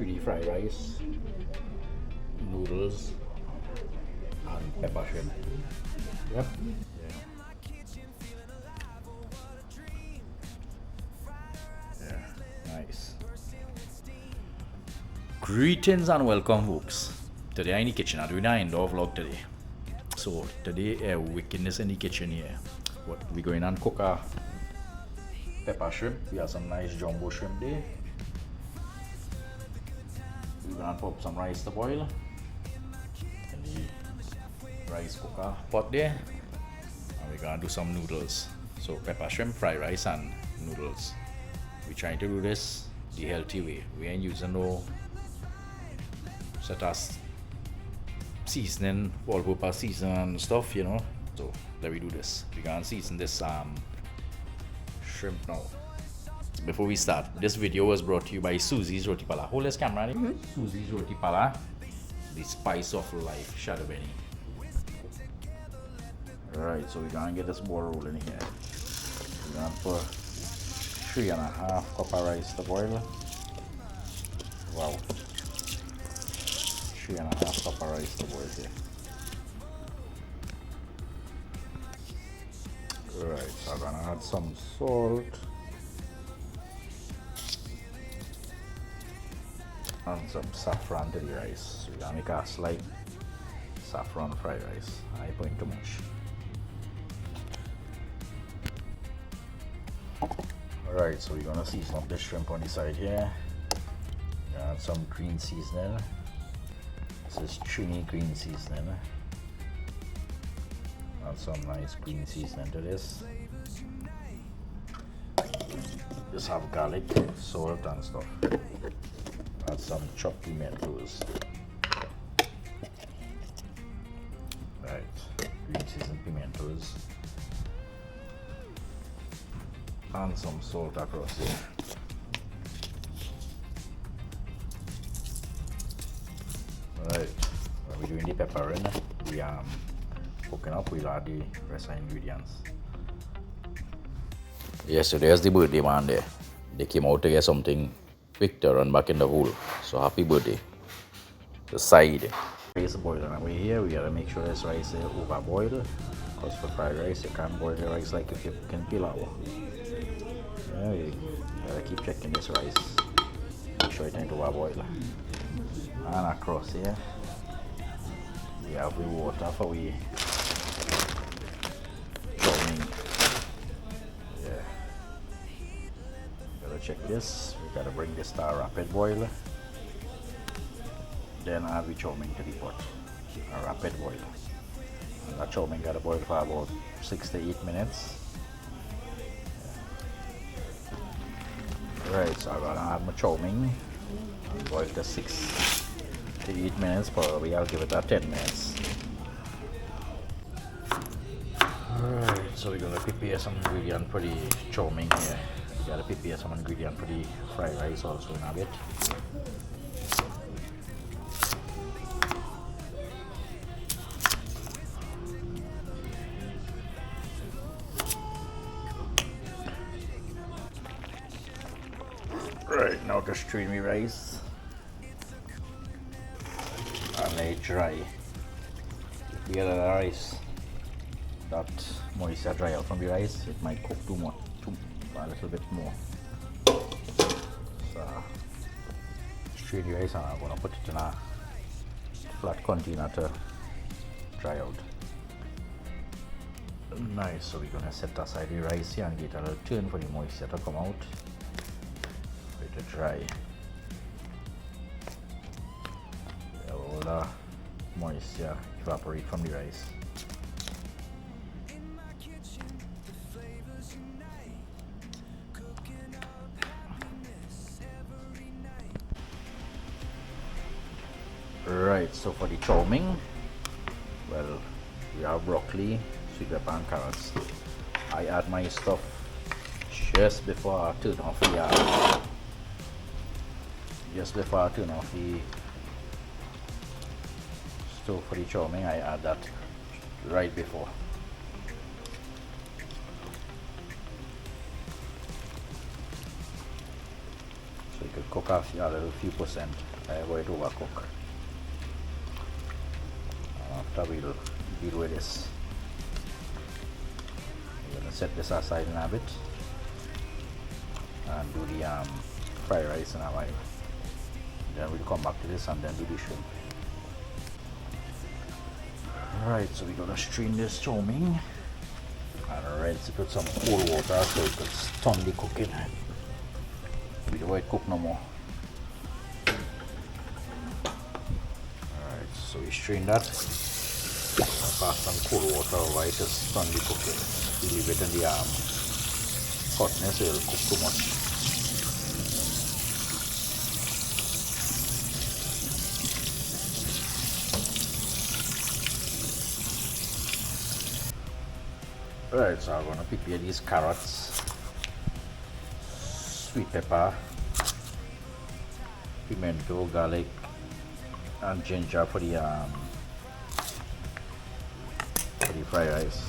3D fried rice, noodles, and pepper shrimp. Yep. Yeah. Nice. Greetings and welcome, folks. Today I'm in the kitchen. I'm doing an indoor vlog today. So today, wickedness in the kitchen here. What we're going and cook a pepper shrimp. We have some nice jumbo shrimp there. We're gonna put some rice to boil in the rice cooker pot there, and we're gonna do some noodles. So pepper shrimp, fried rice, and noodles. We're trying to do this the healthy way. We ain't using no such as seasoning, all-purpose seasoning and stuff, you know. So let me do this. We're gonna season this shrimp now. Before we start, this video was brought to you by Susie's Roti Pala. Hold this camera. Susie's Roti Pala, the spice of life, Shadow Benny. Alright, so we're gonna get this ball rolling here. We're gonna put 3.5 cup of rice to boil. Wow. 3.5 cup of rice to boil here. Alright, so I'm gonna add some salt. And some saffron to the rice. So we're gonna make a slight saffron fried rice. I ain't putting too much. Alright, so we're gonna season up the shrimp on the side here. Add some green seasoning. This is Trini green seasoning. Add some nice green seasoning to this. Just have garlic, salt and stuff. Add some chopped pimentos. Right, green seasoned pimentos. And some salt across here. Right, when we're doing the pepper in, we cooking up, we'll add the rest of the ingredients. Yes, so there's the birthday man there. They came out to get something quick to run back in the hole. So happy birthday. The side. Rice boiling away here. We gotta make sure this rice is over boiled. Because for fried rice, you can't boil the rice like if you can pilau. Yeah, you gotta keep checking this rice. Make sure it ain't over boiled. And across here, we have the water for we chowmein. Yeah. Gotta check this. We gotta bring this to a rapid boil. Then add the chowmein to the pot. A rapid boil. And that chowmein gotta boil for about 6 to 8 minutes. Yeah. Right, so I'm gonna add my chowmein and boil to 6 to 8 minutes. Probably I'll give it a 10 minutes. Alright, so we're gonna prepare some ingredient for the chowmein here. We gotta prepare some ingredient for the fried rice also in a bit. Right, now just strain me rice and let it dry. If you get the rice that moisture dry out from the rice, it might cook too much, a little bit more. So strain the rice and I'm gonna put it in a flat container to dry out. Nice, so we're gonna set aside the rice here and get a little turn for the moisture to come out. To dry. All the moisture evaporate from the rice. Right, so for the chowmein, well, we have broccoli, sweet pepper and carrots. I add my stuff just before I turn off the just before I turn off the stove for the chowmein. I add that right before. So you could cook off a little few percent. I avoid overcook. After we'll deal with this. We're gonna set this aside in a bit and do the fried rice in a while. Then we'll come back to this and then do the shrimp. Alright, so we're gonna strain this chow mein and rinse it with some cold water so it could stun the cooking. We don't want it cook no more. Alright, so we strain that. Pass some cold water over it to stun the cooking. We leave it in the hotness so it'll cook too much. Alright, so I'm gonna prepare these carrots, sweet pepper, pimento, garlic, and ginger for the fried rice.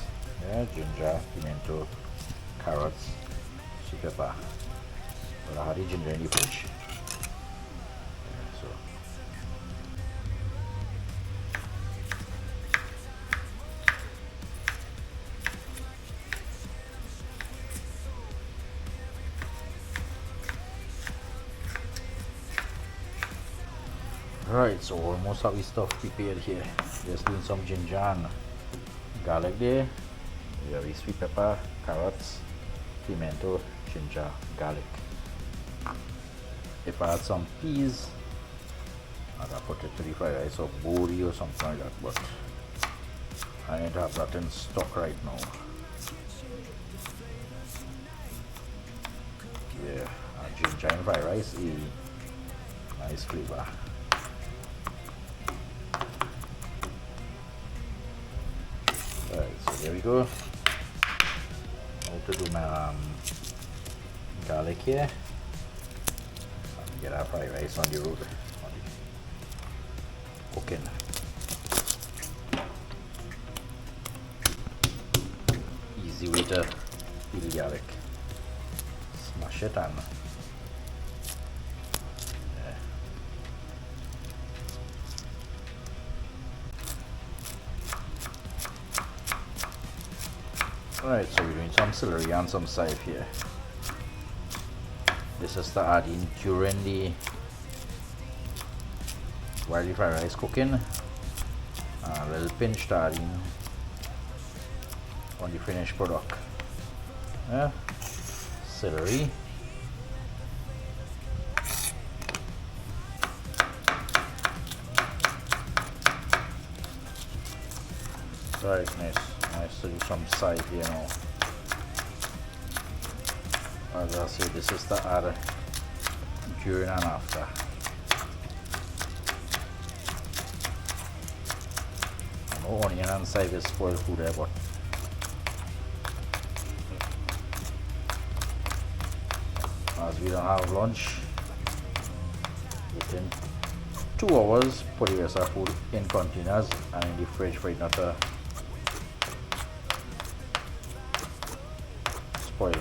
Yeah, ginger, pimento, carrots, sweet pepper. But I had the ginger in the fridge. Alright, so almost have the stuff prepared here. Just doing some ginger and garlic there. We have the sweet pepper, carrots, pimento, ginger, garlic. If I had some peas, I'd have put it to the fried rice or bori or something like that, but I don't have that in stock right now. Yeah, ginger and fried rice is nice flavor. Alright, so there we go. Now to do my garlic here. And get our fried rice on the road. Cooking. Easy way to peel garlic. Smash it and Alright, so we're doing some celery and some chive here. This is to add in during the while the fried rice cooking. A little pinch to add in on the finished product. Yeah. Celery. Right, nice to do some side here now. As I say, this is to add during and after. I know onion and side is spoiled food there, but as we don't have lunch, within 2 hours put the rest of food in containers and in the fridge for it not to spoil.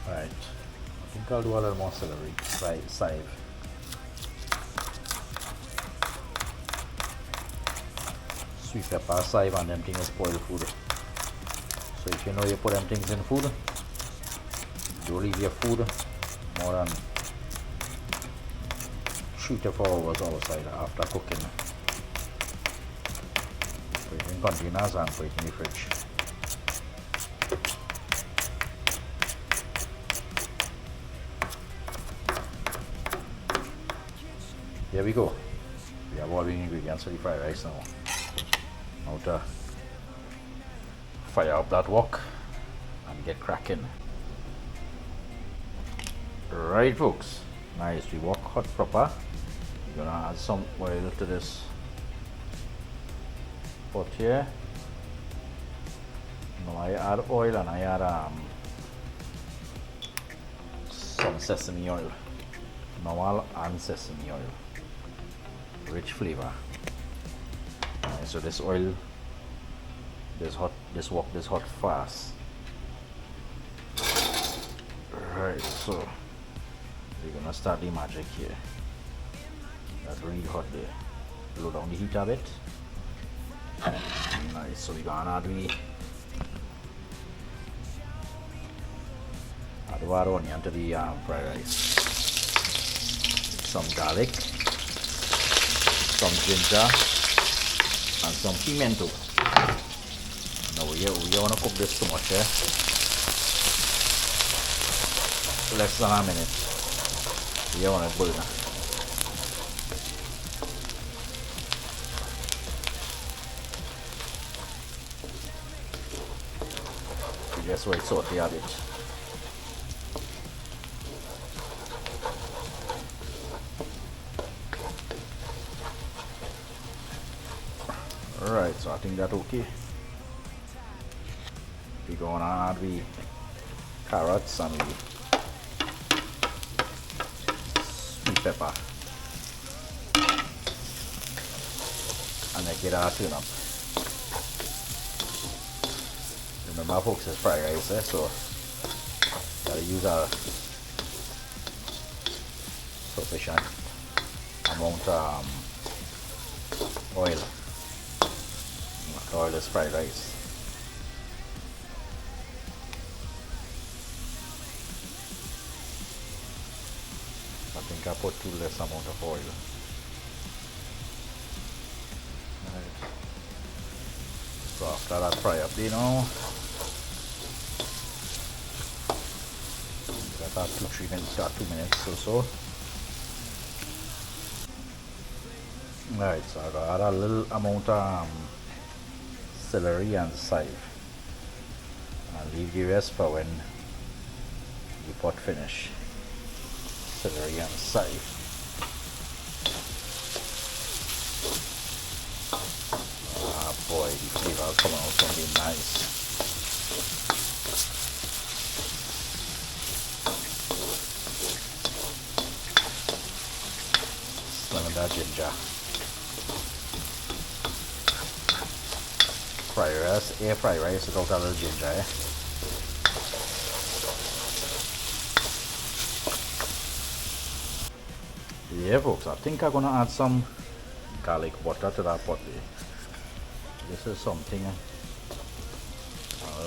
Right, I think I'll do a little more celery, chive. Sweet pepper, chive and them things spoil food. So if you know you put them things in food, don't leave your food more than 3 to 4 hours outside after cooking. Put it in containers and put it in the fridge. Here we go. We have all the ingredients for the fried rice now. Now to fire up that wok and get cracking. Right folks, nice, the wok hot proper. We're gonna add some oil to this pot here. Now I add oil and I add some sesame oil, normal and sesame oil, rich flavor. So this oil this hot fast. Right, so we're gonna start the magic here. That's really hot there. Low down the heat a bit. Nice, so we're gonna add our onion to the fried rice. Some garlic, some ginger, and some pimento. Now we don't want to cook this too much, eh? Less than a minute. We don't want to burn. We just wait saute a bit. Alright, so I think that's okay. We're gonna add the carrots and the sweet pepper. And then get our tune up. Remember folks, it's fried rice, eh? So gotta use our sufficient amount of oil. Oil is fried rice. I think I put too less amount of oil. Right. So after that fry up, you know, about 2 minutes or so. Right, so I got a little amount of celery and chive. I'll leave the rest for when the pot finish. Celery and chive. Ah boy, the flavor coming out something nice. Smelling that ginger. Air fried rice without a little ginger, eh? Yeah folks, I think I'm gonna add some garlic butter to that pot there. This is something,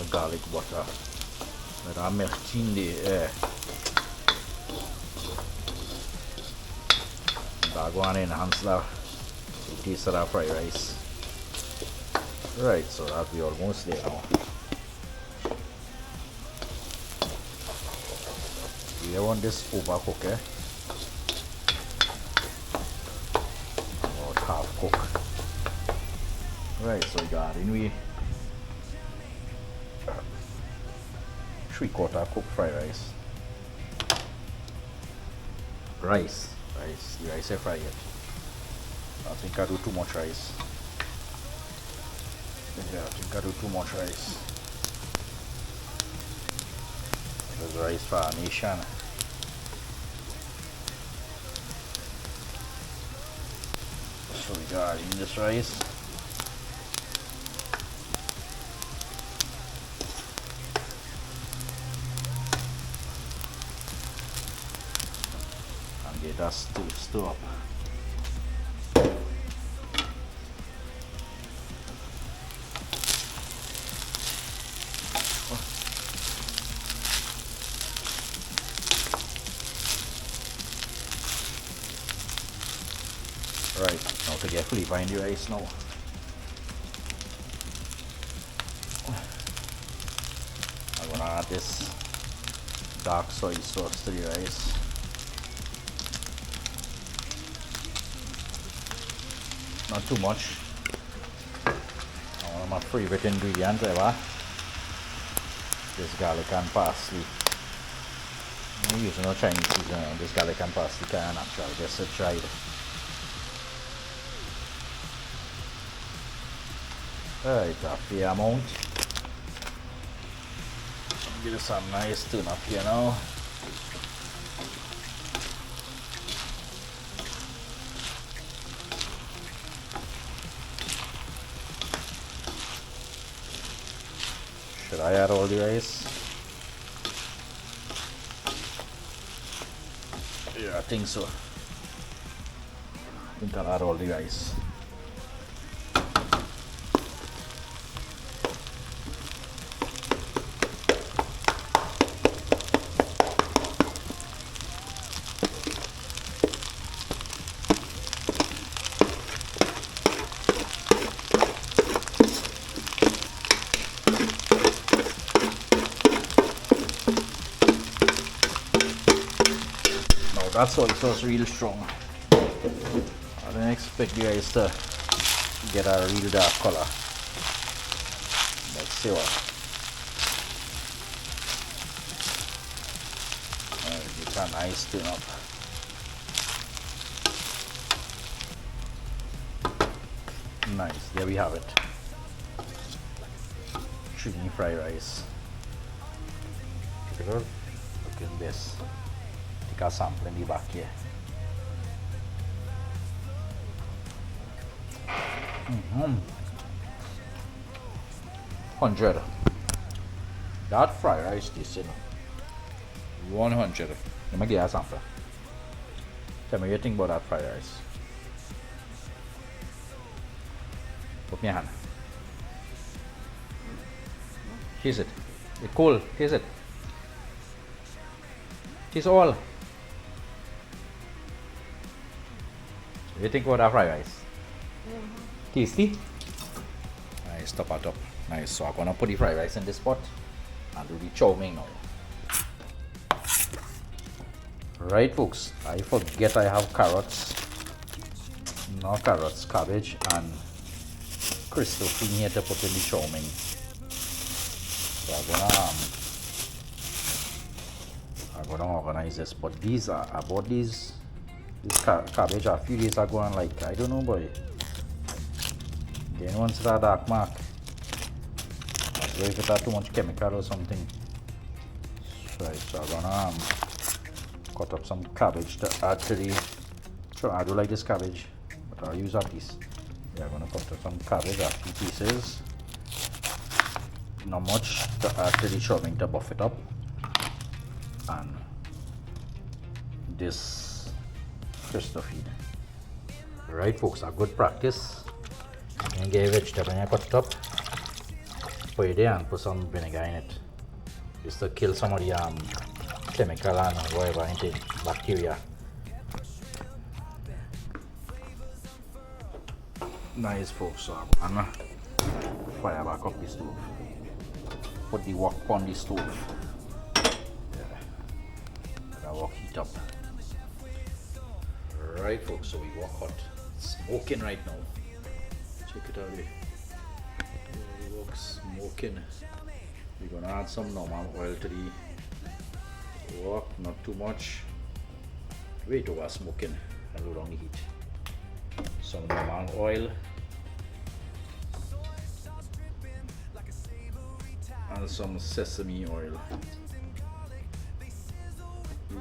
garlic butter that I melt in the air. That going to enhance the taste of that fried rice. Right, so that we almost there now. We don't want this overcook, eh? About half cook. Right, so we got in 3/4 cooked fried rice. The rice I fry it. I think I do too much rice. Yeah, I think I do too much rice. There's rice for our nation. So we got in this rice. And get that stir up. Right, now to get flavor in the rice now. I'm gonna add this dark soy sauce to the rice. Not too much. One of my favorite ingredients ever. This garlic and parsley. I'm using no Chinese seasoning on this garlic and parsley kind of natural, just to try it. Alright, a fair amount. Give it some nice tune up here now. Should I add all the rice? Yeah, I think so. I think I'll add all the rice. That soy sauce real strong. I didn't expect the rice to get a real dark color. Let's see what. It's a nice tune up. Nice, there we have it. Chicken fried rice. Check it out. Look at this. Take a sample in the back here. 100. That fried rice tasted 100. Let me give you a sample. Tell me what you think about that fried rice. Put me your hand. Taste it. It's cold. Taste it. Taste all. What do you think about that fried rice? Tasty? Nice, top it up. Nice. So I'm gonna put the fried rice in this pot and do the chow mein now. Right, folks. I forget I have carrots. No carrots, cabbage, and crystal cream here to put in the chow mein. So I'm gonna organize this. But these are I bought this cabbage a few days ago and like I don't know, boy. Then once that dark mark. As well if it had too much chemical or something. Right, so I'm gonna cut up some cabbage to add to the. Sure, I do like this cabbage, but I'll use a piece. Yeah, I'm gonna cut up some cabbage, a few pieces. Not much to add to the chow mein to buff it up. And this crystal feed. Right, folks, a good practice. You get a vegetable and you cut it up, put it there and put some vinegar in it. Just to kill some of the chemical and whatever into bacteria. Nice, folks. So I'm gonna fire back up the stove. Put the wok on the stove. Yeah. Let the wok heat up. Right, folks, so we wok hot. Smoking right now. Check it out here. The wok's smoking. We're gonna add some normal oil to the wok, not too much. Wait over smoking and low down the heat. Some normal oil. And some sesame oil.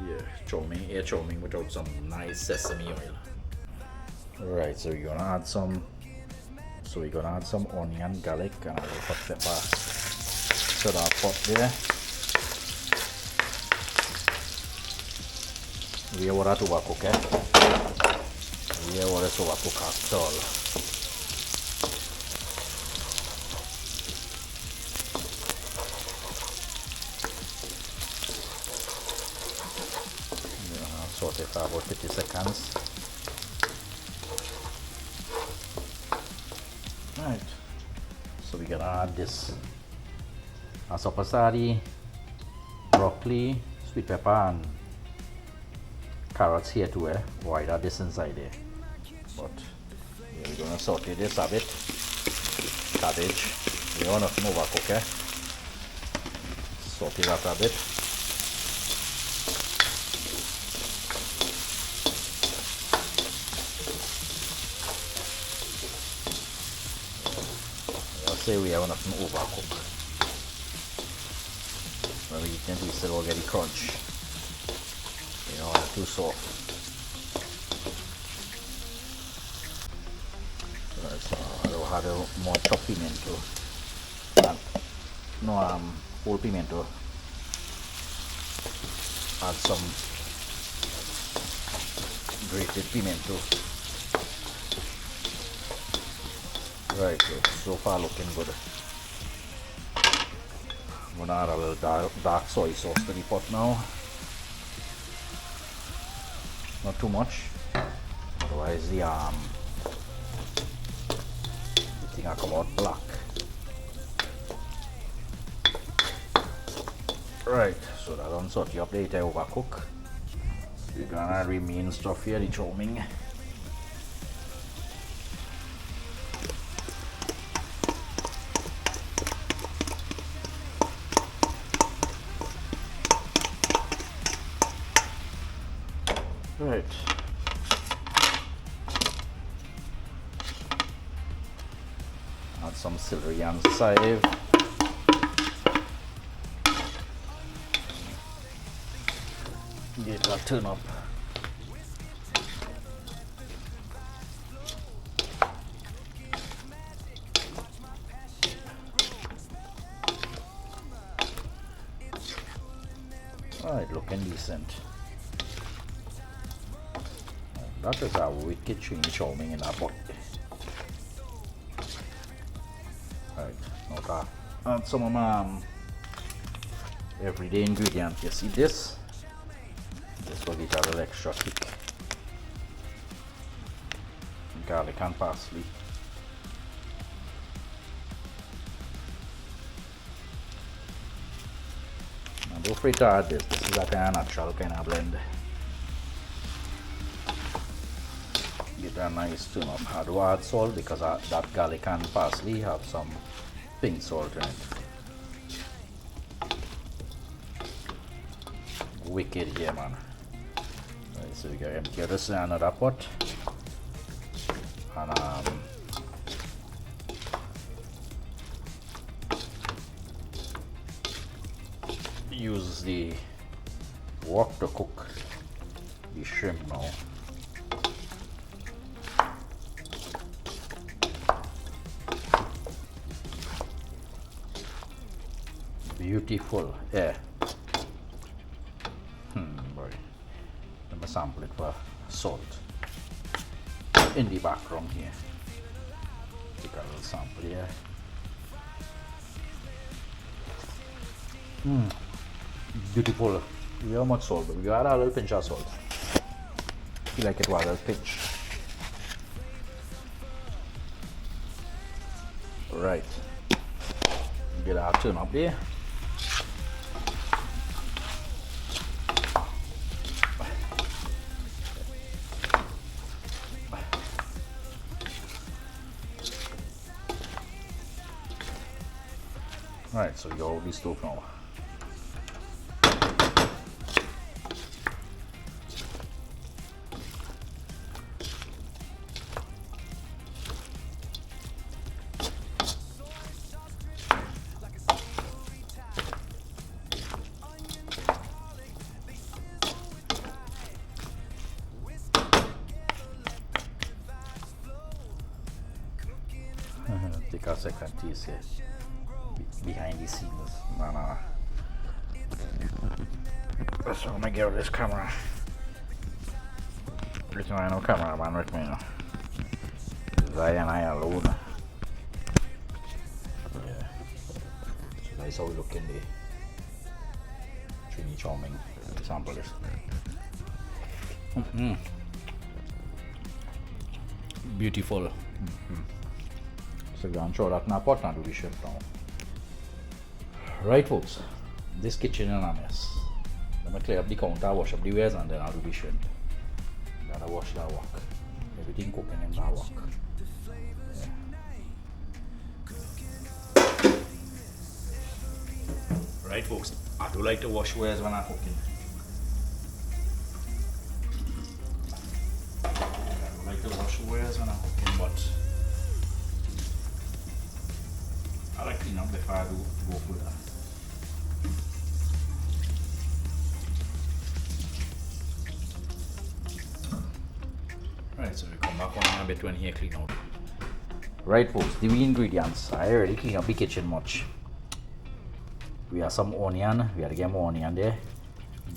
Yeah, chow mein without some nice sesame oil. Right, so we're gonna add some onion, garlic, and a little hot pepper to that pot there. We have water to overcook, eh? We have water to overcook at all. Saute for about 50 seconds. Right, so we're gonna add this asopasari, broccoli, sweet pepper, and carrots here too, eh? Why that this inside there? But yeah, we're gonna saute this a bit. Cabbage, we don't want to overcook, eh? Saute that a bit. Say we have enough to overcook. When we eat it, we still will get the crunch. You know, it's too soft. Right, so I'll add more chopping into that. no whole pimento. Add some grated pimento. Right, so far looking good. I'm gonna add a little dark soy sauce to the pot now. Not too much, otherwise the thing will come out black. Right, so that don't sort you up later overcook. We're gonna remain stuff here, the chowmein. Right. Add some celery and save. Get that turn up. Alright, looking decent. That is a wicked chili chowmein in that pot. Right, now that add some of my everyday ingredients. You see this? This will get a little extra kick. Garlic and parsley. Now don't afraid to add this. This is a kind of natural kind of blend. Get a nice tune up. I do add salt because that garlic and parsley have some pink salt in it. Wicked here, man. Right, so we got empty this in another pot, and use the wok to cook the shrimp now. Beautiful, yeah. Boy, let me sample it for salt in the background here. Take a little sample here. Beautiful. We have much salt, but we got a little pinch of salt. Feel like it was a little pinch. Right. Get our turn up there. Right, so you're already stoked now. Take a second taste here. Behind the scenes. Nah. That's how I'm gonna get out of this camera. There's no cameraman with me now. It's I and I alone. Yeah. So that's how we look in the chili chowmein. Sample this. Beautiful. So we're gonna throw that in a pot and do the shrimp now. Right, folks, this kitchen is a mess. Let me clear up the counter, wash up the wares, and then I'll do the shrimp. Gotta wash that wok. Everything cooking in that wok. Yeah. Right, folks, I do like to wash wares when I'm cooking. I do like to wash wares when I'm cooking, but I like clean up before I do go for that. Right, so we come back on a bit when here clean out. Right, folks, the ingredients. I already clean up the kitchen much. We have some onion. We have to get more onion there.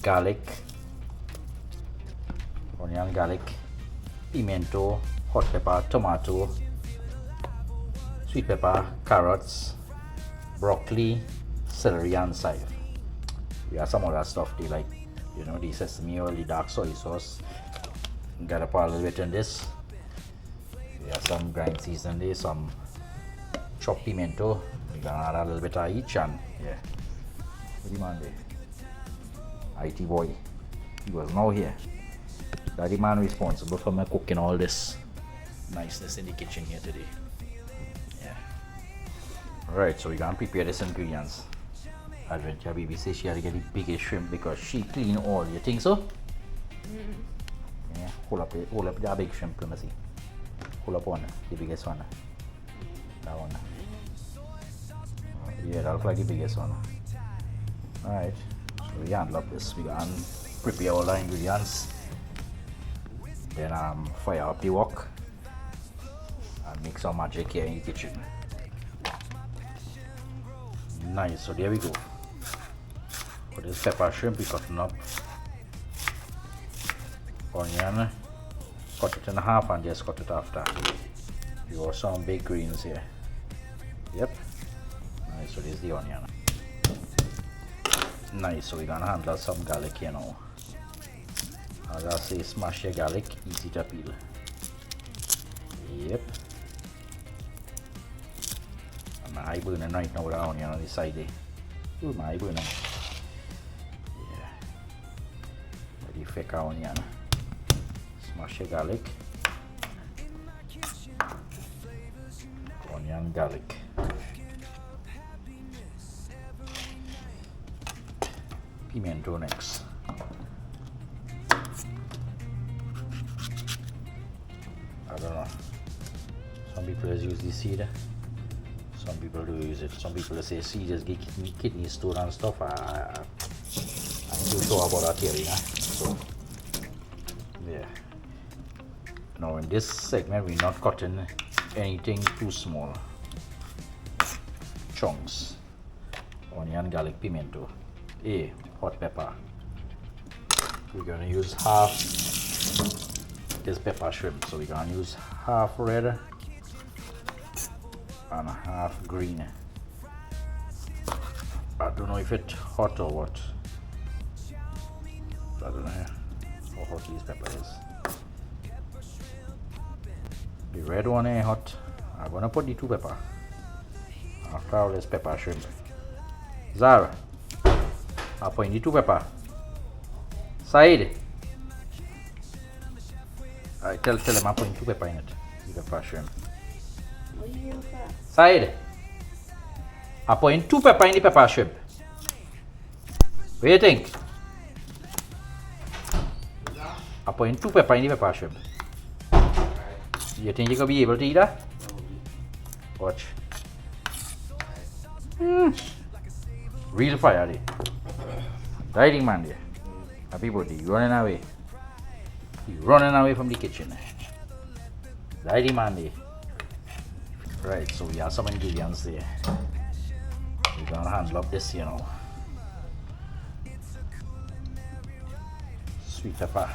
Garlic. Onion, garlic, pimento, hot pepper, tomato, sweet pepper, carrots, broccoli, celery, and chive. We have some other stuff they like, you know, the sesame oil, the dark soy sauce. Gotta put a little bit in this. We have some grind season there, some chopped pimento. We're gonna add a little bit of each, and yeah. What do you man there? IT boy. He was now here. That's the man responsible for me cooking all this niceness in the kitchen here today. Yeah. Alright, so we're gonna prepare these ingredients. Adventure baby says she had to get the biggest shrimp because she clean all. You think so? Yeah. Hold up the big shrimp, let me see. Hold up one, the biggest one. That one. Yeah, that looks like the biggest one. Alright. So we handle up this. We gonna prepare all the ingredients. Then fire up the wok and make some magic here in the kitchen. Nice, so there we go. For this pepper shrimp, we cutting up onion, cut it in half and just cut it after. We got some big greens here. Yep. Nice, so this is the onion. Nice, so we're gonna handle some garlic here now. As I say, smash your garlic, easy to peel. Yep. And my eye burning right now with the onion on the side there. Ooh, my eye burning. Yeah. Very fake onion. Smash your garlic. Onion, garlic. Pimento next. I don't know. Some people use the seed. Some people do use it. Some people say seed just get kidney stone and stuff. I'm too sure about that theory, huh? So yeah. Now in this segment we're not cutting anything too small. Chunks. Onion, garlic, pimento. Hot pepper. We're gonna use half this pepper shrimp, so we're gonna use half red and half green. I don't know if it's hot or what. I don't know how hot this pepper is. The red one ain't hot. I'm gonna put the 2 pepper after all this pepper shrimp. Zara, I'll put in the 2 pepper. Side. Tell him I'm putting 2 pepper in it. The pepper shrimp. Side. I'm putting 2 pepper in the pepper shrimp. What do you think? I'm putting 2 pepper in the pepper shrimp. You think you're gonna be able to eat that? Watch. Real fire there. Riding man there. Happy birthday. You running away. You running away from the kitchen. Riding man there. Right, so we have some ingredients there. We're gonna handle up this, you know. Sweet pepper.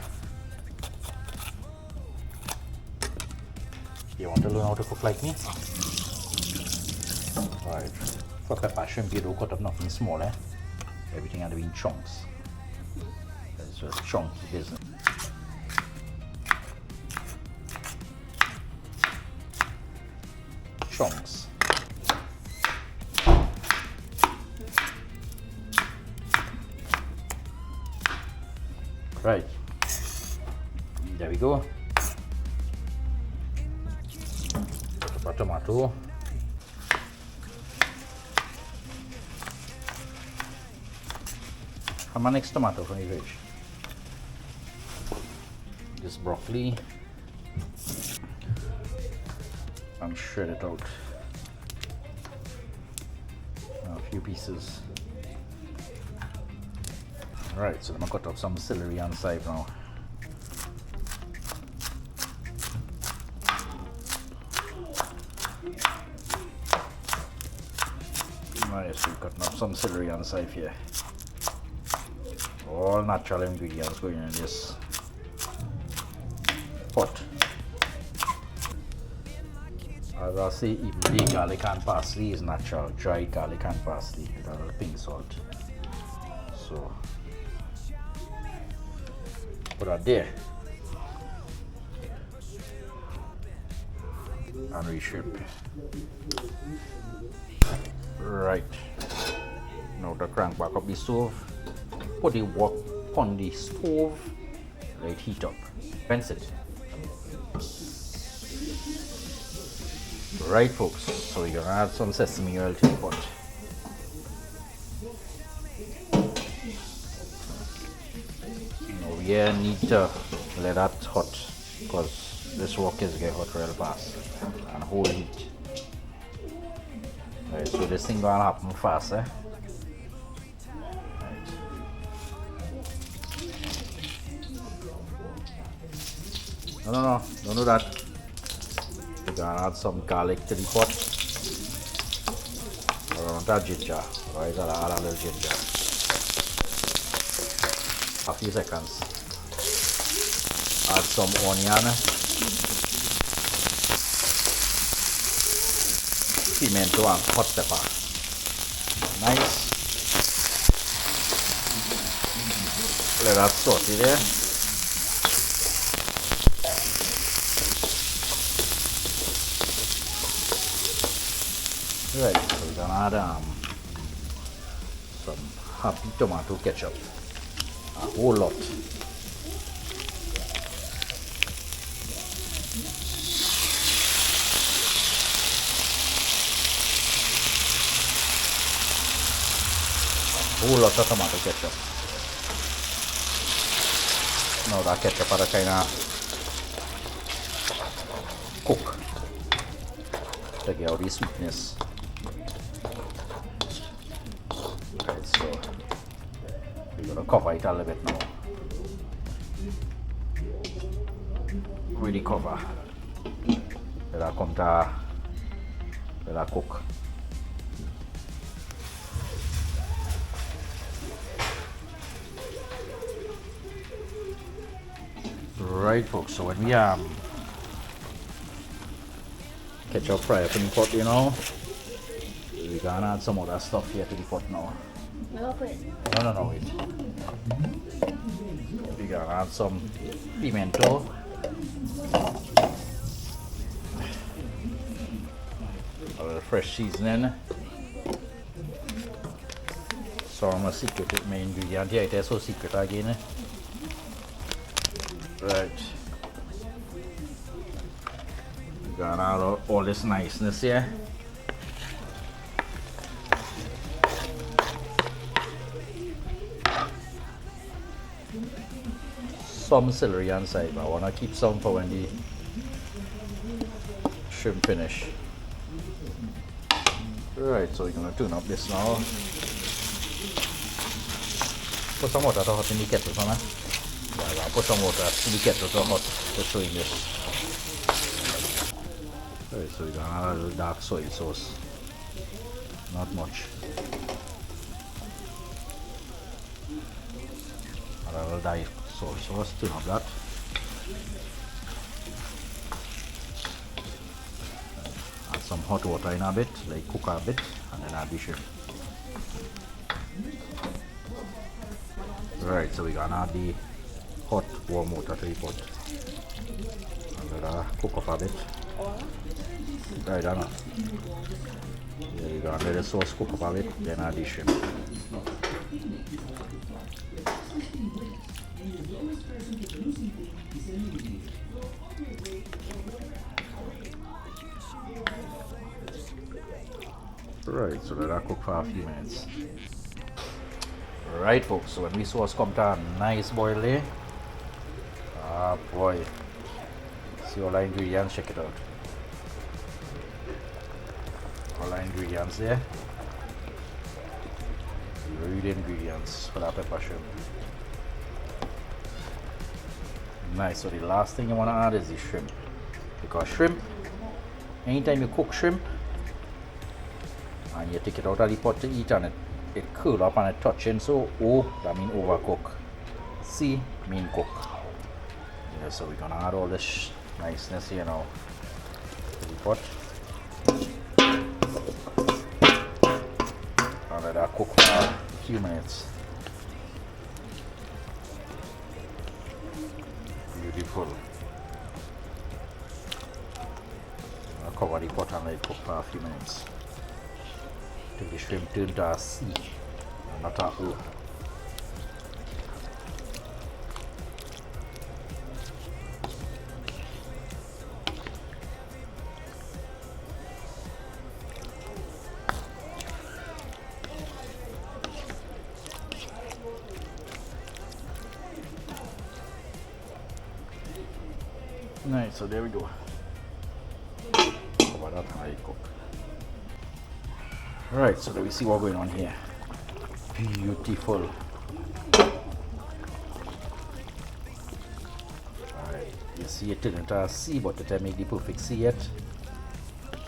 You want to learn how to cook like me? Alright. For pepper shrimp, you don't cut up nothing small, eh? Everything had to be in chunks. It's just chunky business. Chunks. Right. There we go. Put the tomato. How my next tomato from the veg? This broccoli. And shred it out. A few pieces. Alright, so I'm gonna cut up some celery on the side now. Nice, we're cutting up some celery on the side here. All natural ingredients going in this pot. As I say, even the garlic and parsley is natural. Dried garlic and parsley with a little pink salt. So, put that there. And reshrimp. Right. Now to crank back up the stove. Put the wok on the stove. Let it heat up. Rinse it. Right, folks, so we're gonna add some sesame oil to the pot. Now we need to let that hot because this wok is get hot real fast and hold heat. Right, so this thing gonna happen fast, eh? Right. No, don't do that. We're gonna add some garlic to the pot. Around that ginger. Right, I'll add a little ginger. A few seconds. Add some onion. Pimento and hot pepper. Nice. Let that saute there. Right, so we're gonna add some happy tomato ketchup. A whole lot. A whole lot of tomato ketchup. Now that ketchup are kind of cook to get out the sweetness. Right, so we're gonna cover it a little bit now. Really cover. Let that come to let that cook. Right, folks, so when we ketchup fry up in the pot, you know, we're gonna add some other stuff here to the pot now. No, wait. We're gonna add some pimento. A little fresh seasoning. So I'm a secret main ingredient here, it is so secret again. Right. We're gonna add all this niceness here. Some celery on side, but I want to keep some for when the shrimp finish. Right, so we're going to tune up this now. Put some water to hot in the kettle, huh? Yeah, I'll put some water in the kettle to hot to show you this. Right, so we're going to add a little dark soy sauce. Not much. Add a little dark soy sauce, tune up that. Add some hot water in a bit, like cook a bit, and then add the shrimp. Right, so we're gonna add the hot warm water to the pot. And let that cook up a bit. Right, Anna. Yeah, we're gonna let the sauce cook up a bit, then add the shrimp. Right, so let that cook for a few minutes. Right, folks, so when the sauce comes to a nice boil there, ah boy, see all the ingredients, check it out. All the ingredients there. Read the ingredients for that pepper shrimp. Nice, so the last thing you want to add is the shrimp. Because shrimp, anytime you cook shrimp, and you take it out of the pot to eat and it curl up and it touching. So O, that mean overcook. C mean cook. Yeah, so we're gonna add all this niceness here now to the pot. And let that cook for a few minutes. Beautiful. I'll cover the pot and let it cook for a few minutes. Till the shrimp turn to a C and not a O. Nice, so there we go. Cover that and let it cook. Alright, so let me see what's going on here. Beautiful. Alright, you see it turned into a C, but it didn't make the perfect C yet. Yeah,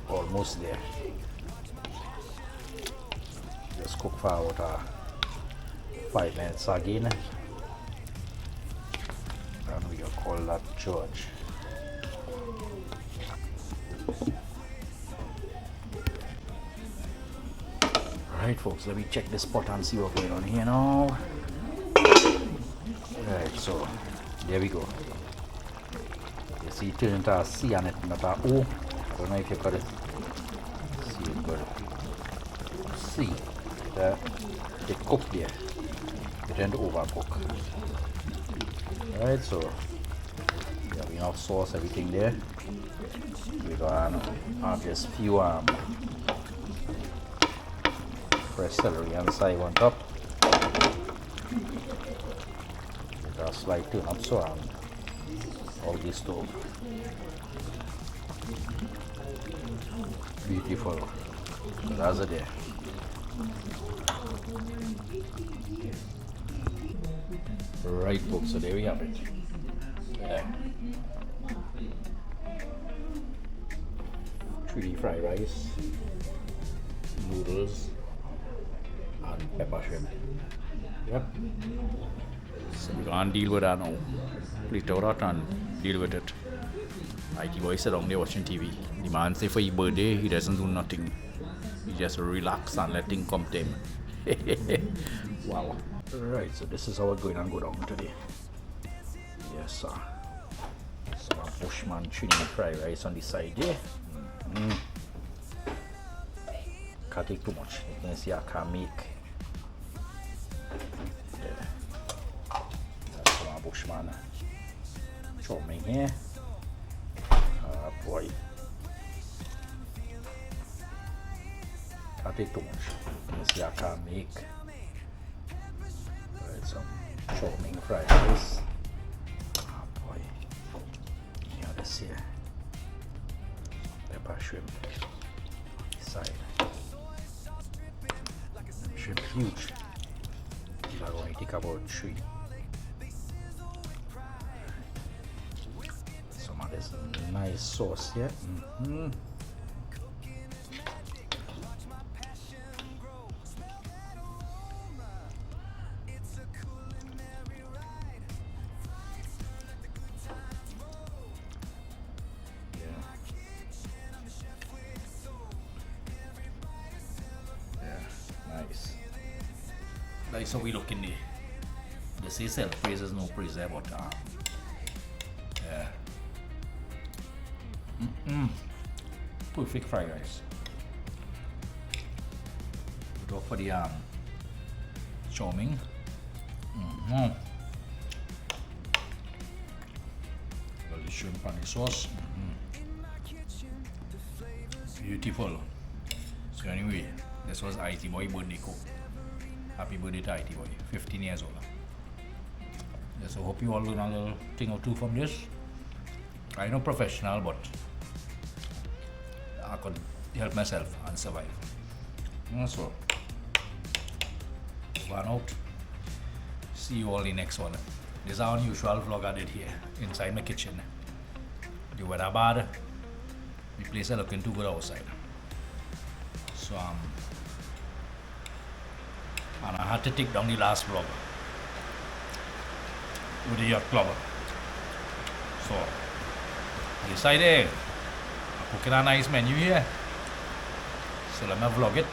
almost there. Just cook for about 5 minutes again. And we will call that George. Alright folks, let me check this pot and see what's going on here now. Right, so there we go. You see it turned into a C and it not a O. I don't know if you could see it good. C. It cooked there. It didn't overcook. Alright, so yeah, we have sauce, everything there. We're gonna add just few fresh celery and side on top. With a slight turn up so on all this stove. Beautiful. So that's it there. Right folks, so there we have it. Yeah. 3D fried rice, noodles, and pepper shrimp. Yep. So we're gonna deal with that now. Plate out and deal with it. IT boy sit down there watching TV. The man say for his birthday he doesn't do nothing. He just relax and let things come to him. Wow. Right, so this is how it's going to go down today. Yes, sir. Some bushman Trinidad fried rice on the side there. Can't take too much. You can see I can make. Yeah. That's some bushman chowmein here. Boy. Can't take too much. You can see I can make. Some chowmein fried rice. Oh boy. Yeah, this here. Pepper shrimp. Side. Shrimp huge. I'm going to take about 3. Some of this nice sauce here. Nice. That's how we look in there. They say self-praise is no praise there, but yeah. Perfect fried rice. We go for the chowmein. Well, the shrimp and the sauce. Beautiful. So anyway, this was IT Boy birthday cook. Happy birthday to IT Boy, 15 years old. Yes, I hope you all learn a little thing or two from this. I'm no professional, but I could help myself and survive. So, one out. See you all in the next one. This is our unusual vlog I did here, inside my kitchen. The weather bad. The place is looking too good outside. So and I had to take down the last vlog with the yacht club. So I decided I'm cooking a nice menu here. So let me vlog it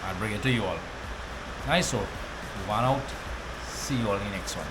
and bring it to you all. Nice, so move on out. See you all in the next one.